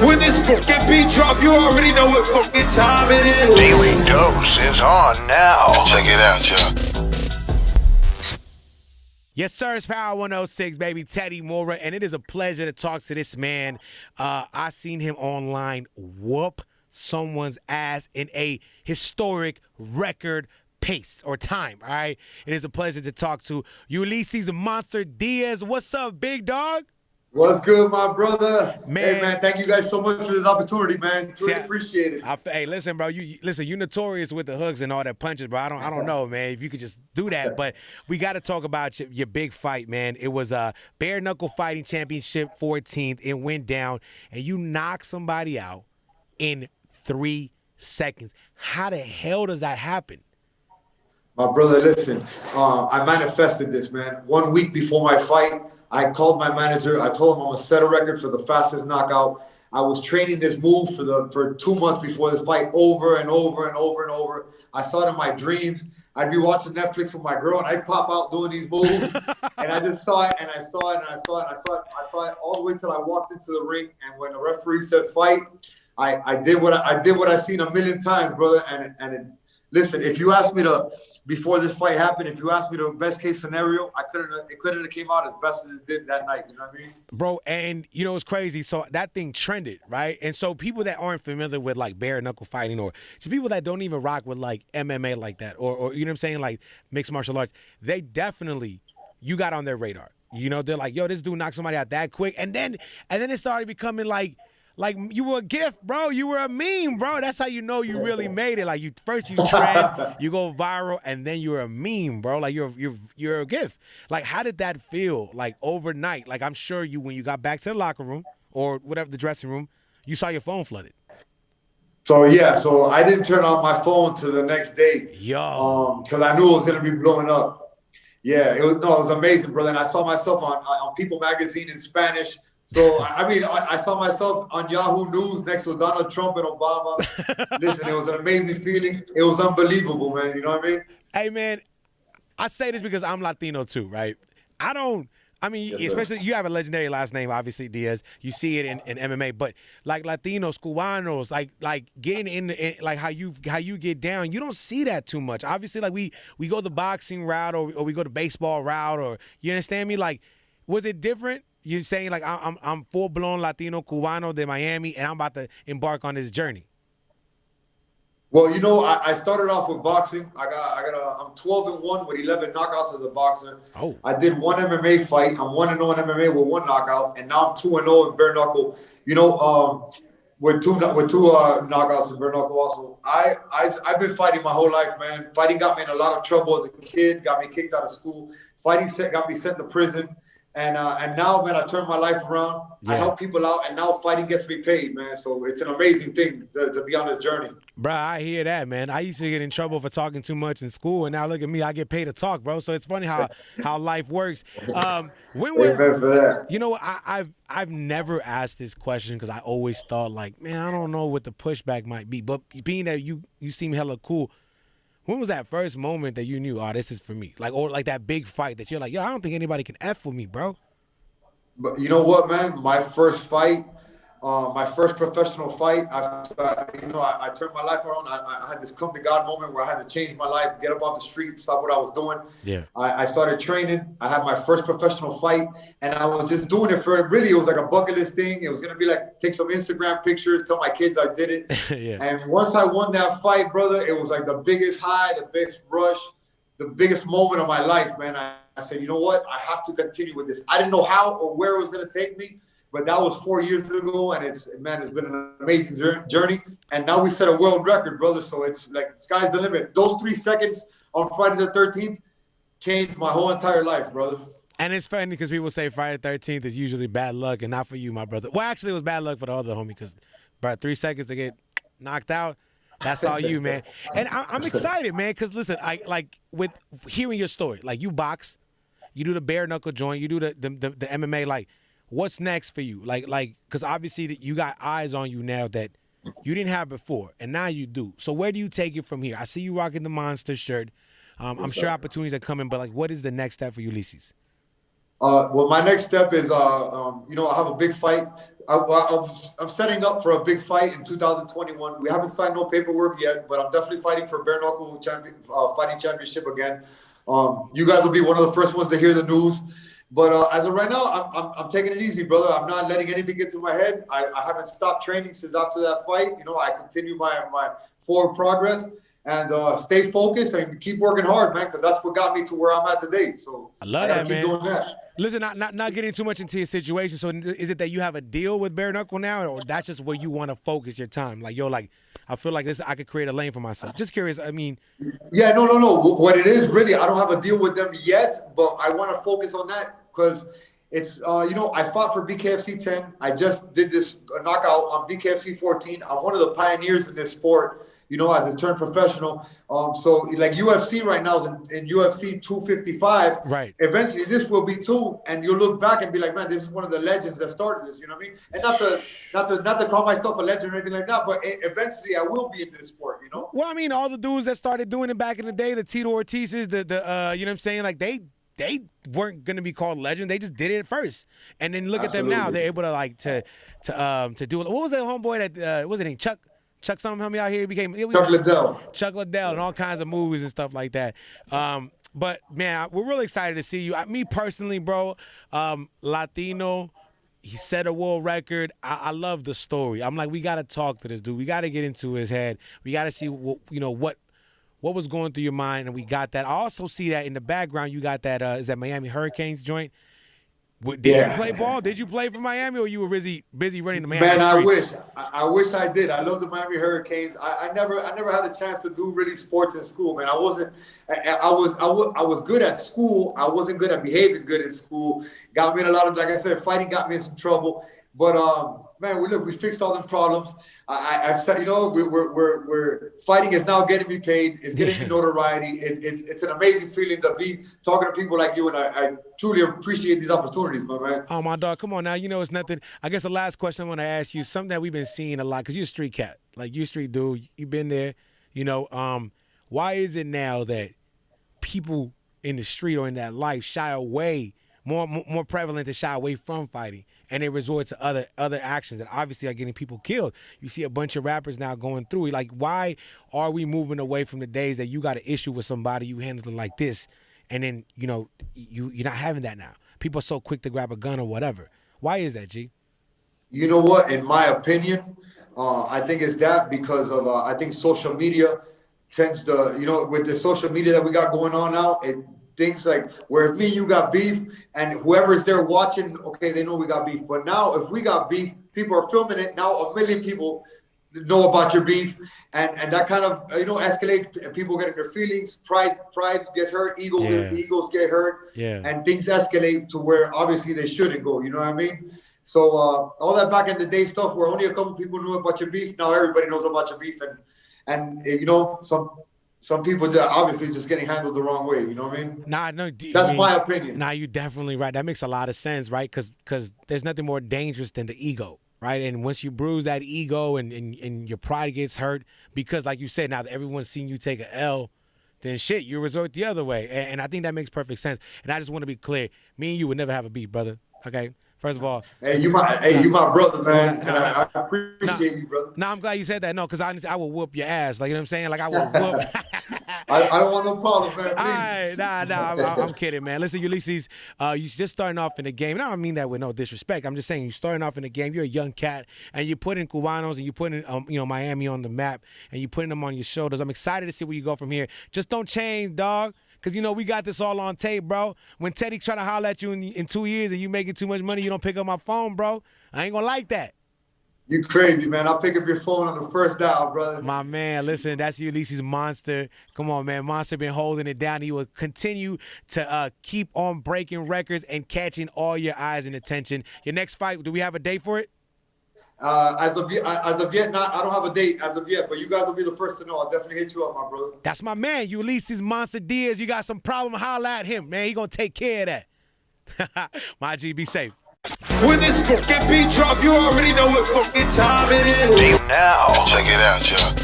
When this fucking beat drop, you already know what fucking time it is. Daily Dose is on now. Check it out, y'all. Yes, sir. It's Power 106, baby. Teddy Mora, and it is a pleasure to talk to this man. I seen him online whoop someone's ass in a historic record pace or time, all right? It is a pleasure to talk to Ulysses Monster Diaz. What's up, big dog? What's good, my brother? Man. Hey, man, thank you guys so much for this opportunity, man. Truly appreciate it. Hey, listen, bro. You notorious with the hooks and all that punches, bro. I don't know, man. If you could just do that, but we got to talk about your big fight, man. It was a bare knuckle fighting championship 14th. It went down, and you knocked somebody out in 3 seconds. How the hell does that happen? My brother, listen. I manifested this, man. 1 week before my fight, I called my manager. I told him I'm gonna set a record for the fastest knockout. I was training this move for 2 months before this fight, over and over and over and over. I saw it in my dreams. I'd be watching Netflix with my girl, and I'd pop out doing these moves. And I just saw it, and I saw it, and I saw it, and I saw it. I saw it all the way till I walked into the ring. And when the referee said fight, I did what I seen a million times, brother. Listen, if you asked me before this fight happened, if you asked me the best case scenario, it couldn't have came out as best as it did that night. You know what I mean? Bro, and you know it's crazy. So that thing trended, right? And so people that aren't familiar with like bare knuckle fighting, or just people that don't even rock with like MMA like that, or you know what I'm saying, like mixed martial arts, they definitely, you got on their radar. You know, they're like, yo, this dude knocked somebody out that quick, and then it started becoming like you were a gift, bro. You were a meme, bro. That's how you know you really made it. Like you trend, you go viral, and then you're a meme, bro. Like you're a gift. Like how did that feel? Like overnight. Like I'm sure when you got back to the locker room or whatever, the dressing room, you saw your phone flooded. So I didn't turn on my phone till the next day. Yo. Because I knew it was gonna be blowing up. Yeah, it was amazing, brother. And I saw myself on People magazine in Spanish. So, I mean, I saw myself on Yahoo News next to Donald Trump and Obama. Listen, it was an amazing feeling. It was unbelievable, man. You know what I mean? Hey, man, I say this because I'm Latino too, right? Yes, especially you have a legendary last name, obviously, Diaz. You see it in MMA, but like Latinos, Cubanos, like getting in like how you get down, you don't see that too much. Obviously, like we go the boxing route or we go the baseball route, or you understand me? Like, was it different? You're saying like I'm full blown Latino Cubano de Miami, and I'm about to embark on this journey. Well, you know, I started off with boxing. I'm 12-1 with 11 knockouts as a boxer. Oh. I did one MMA fight. I'm 1-0 in MMA with 1 knockout, and now I'm 2-0 in bare knuckle. You know, with two knockouts in bare knuckle. Also, I've been fighting my whole life, man. Fighting got me in a lot of trouble as a kid. Got me kicked out of school. Fighting got me sent to prison. And now, man, I turned my life around. Yeah. I help people out, and now fighting gets me paid, man. So it's an amazing thing to be on this journey. Bro, I hear that, man. I used to get in trouble for talking too much in school, and now look at me, I get paid to talk, bro. So it's funny how life works. When was for that. You know, I've never asked this question because I always thought like, man, I don't know what the pushback might be. But being that you seem hella cool. When was that first moment that you knew, oh, this is for me? Like, or like that big fight that you're like, yo, I don't think anybody can F with me, bro. But you know what, man? My first fight, my first professional fight, I turned my life around. I had this come to God moment where I had to change my life, get up off the street, stop what I was doing. Yeah. I started training. I had my first professional fight, and I was just doing it it was like a bucket list thing. It was going to be like, take some Instagram pictures, tell my kids I did it. Yeah. And once I won that fight, brother, it was like the biggest high, the biggest rush, the biggest moment of my life, man. I said, you know what? I have to continue with this. I didn't know how or where it was going to take me, but that was 4 years ago, and it's been an amazing journey. And now we set a world record, brother. So it's like sky's the limit. Those 3 seconds on Friday the 13th changed my whole entire life, brother. And it's funny because people say Friday the 13th is usually bad luck, and not for you, my brother. Well, actually, it was bad luck for the other homie because, bro, 3 seconds to get knocked out. That's all you, man. And I'm excited, man, because listen, I like with hearing your story. Like you box, you do the bare knuckle joint, you do the MMA. Like, what's next for you? Like, because obviously you got eyes on you now that you didn't have before, and now you do. So where do you take it from here? I see you rocking the Monster shirt. I'm sure opportunities are coming, but like, what is the next step for Ulysses? Well, my next step is, I have a big fight. I'm setting up for a big fight in 2021. We haven't signed no paperwork yet, but I'm definitely fighting for bare knuckle fighting championship again. You guys will be one of the first ones to hear the news. But as of right now, I'm taking it easy, brother. I'm not letting anything get to my head. I haven't stopped training since after that fight. I continue my forward progress. And stay focused and keep working hard, man, because that's what got me to where I'm at today. So I love that, man. Keep doing that. Listen, not getting too much into your situation. So is it that you have a deal with bare knuckle now, or that's just where you want to focus your time? Like, I feel like this, I could create a lane for myself. Just curious. I mean, yeah, no. What it is really, I don't have a deal with them yet, but I want to focus on that because it's I fought for BKFC 10. I just did this knockout on BKFC 14. I'm one of the pioneers in this sport. As it's turned professional. So like UFC right now is in UFC 255. Right. Eventually this will be too, and you'll look back and be like, man, this is one of the legends that started this. You know what I mean? And not to call myself a legend or anything like that, but eventually I will be in this sport. Well, I mean, all the dudes that started doing it back in the day, the Tito Ortizes, the you know what I'm saying? Like they weren't gonna be called legends. They just did it first, and then look Absolutely. At them now. They're able to do it. What was that homeboy that was it named Chuck something help me out here. Chuck Liddell. Chuck Liddell and all kinds of movies and stuff like that. But man, we're really excited to see you. Me personally, bro, Latino. He set a world record. I love the story. I'm like, we got to talk to this dude. We got to get into his head. We got to see what was going through your mind, and we got that. I also see that in the background. You got that. Is that Miami Hurricanes joint? Did you play ball? Did you play for Miami, or you were busy running the Miami streets? I wish I did. I love the Miami Hurricanes. I never had a chance to do really sports in school, man. I was good at school. I wasn't good at behaving good in school. Got me in a lot of, like I said, fighting got me in some trouble. But man, we fixed all them problems. I said, we're fighting is now getting me paid. It's getting me notoriety. It's an amazing feeling to be talking to people like you, and I truly appreciate these opportunities, my man. Oh, my dog, come on now. It's nothing. I guess the last question I want to ask you, something that we've been seeing a lot, because you're a street cat. Like, you're a street dude. You've been there. Why is it now that people in the street or in that life shy away, more prevalent to shy away from fighting, and they resort to other actions that obviously are getting people killed? You see a bunch of rappers now going through it. Like, why are we moving away from the days that you got an issue with somebody, you handle it like this, and then, you're not having that now? People are so quick to grab a gun or whatever. Why is that, G? You know what? In my opinion, I think it's that because of, I think social media tends to, with the social media that we got going on now, things like where if me and you got beef and whoever's there watching, okay, they know we got beef. But now if we got beef, people are filming it. Now 1 million people know about your beef, and that kind of escalates. People getting their feelings. Pride gets hurt. Egos get hurt. Yeah. And things escalate to where obviously they shouldn't go. You know what I mean? So all that back in the day stuff where only a couple people knew about your beef. Now everybody knows about your beef, and some people just obviously just getting handled the wrong way. You know what I mean? Nah, no. That's my opinion. Nah, you're definitely right. That makes a lot of sense, right? Because there's nothing more dangerous than the ego, right? And once you bruise that ego and your pride gets hurt, because like you said, now that everyone's seen you take an L, then shit, you resort the other way. And I think that makes perfect sense. And I just want to be clear. Me and you would never have a beef, brother. Okay? First of all, you my brother, man. And I appreciate you, brother. No, I'm glad you said that. No, because I will whoop your ass. Like, you know what I'm saying? Like, I will whoop. I don't want no problem, man. All right, nah, I'm kidding, man. Listen, Ulysses, you're just starting off in the game. And I don't mean that with no disrespect. I'm just saying you're starting off in the game. You're a young cat, and you're putting Cubanos and you're putting Miami on the map, and you're putting them on your shoulders. I'm excited to see where you go from here. Just don't change, dog. Because, we got this all on tape, bro. When Teddy trying to holler at you in 2 years and you making too much money, you don't pick up my phone, bro. I ain't going to like that. You crazy, man. I'll pick up your phone on the first dial, brother. My man, listen, that's Ulysses Monster. Come on, man. Monster been holding it down. He will continue to keep on breaking records and catching all your eyes and attention. Your next fight, do we have a date for it? As of yet, I don't have a date as of yet, but you guys will be the first to know. I'll definitely hit you up, my brother. That's my man, Ulysses Monster Diaz. You got some problem, holla at him, man. He gonna take care of that. My G, be safe. When this fucking beat drop, you already know what fucking time it is. Now, check it out, y'all.